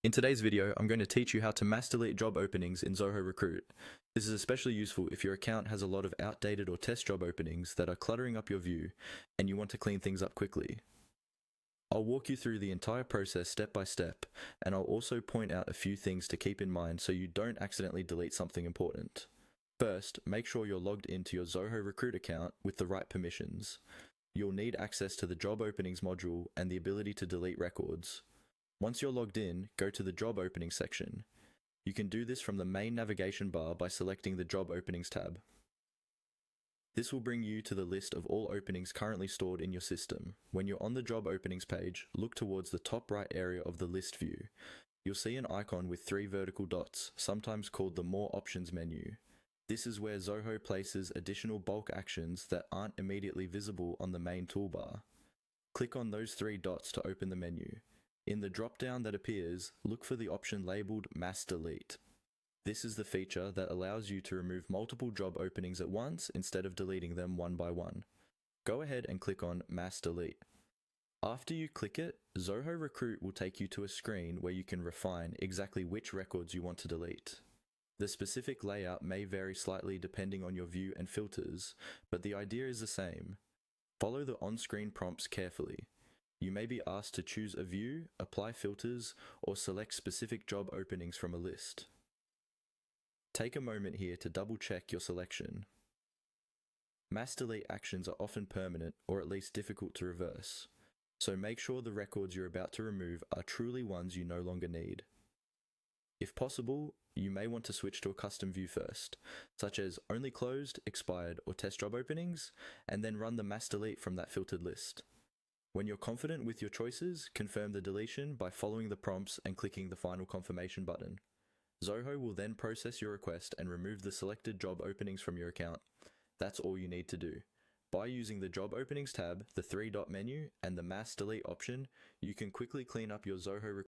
In today's video, I'm going to teach you how to mass delete job openings in Zoho Recruit. This is especially useful if your account has a lot of outdated or test job openings that are cluttering up your view and you want to clean things up quickly. I'll walk you through the entire process step by step, and I'll also point out a few things to keep in mind so you don't accidentally delete something important. First, make sure you're logged into your Zoho Recruit account with the right permissions. You'll need access to the Job Openings module and the ability to delete records. Once you're logged in, go to the Job Openings section. You can do this from the main navigation bar by selecting the Job Openings tab. This will bring you to the list of all openings currently stored in your system. When you're on the Job Openings page, look towards the top right area of the list view. You'll see an icon with 3 vertical dots, sometimes called the More Options menu. This is where Zoho places additional bulk actions that aren't immediately visible on the main toolbar. Click on those 3 dots to open the menu. In the drop-down that appears, look for the option labeled Mass Delete. This is the feature that allows you to remove multiple job openings at once instead of deleting them one by one. Go ahead and click on Mass Delete. After you click it, Zoho Recruit will take you to a screen where you can refine exactly which records you want to delete. The specific layout may vary slightly depending on your view and filters, but the idea is the same. Follow the on-screen prompts carefully. You may be asked to choose a view, apply filters, or select specific job openings from a list. Take a moment here to double-check your selection. Mass delete actions are often permanent or at least difficult to reverse, so make sure the records you're about to remove are truly ones you no longer need. If possible, you may want to switch to a custom view first, such as only closed, expired, or test job openings, and then run the mass delete from that filtered list. When you're confident with your choices, confirm the deletion by following the prompts and clicking the final confirmation button. Zoho will then process your request and remove the selected job openings from your account. That's all you need to do. By using the Job Openings tab, the 3-dot menu, and the Mass Delete option, you can quickly clean up your Zoho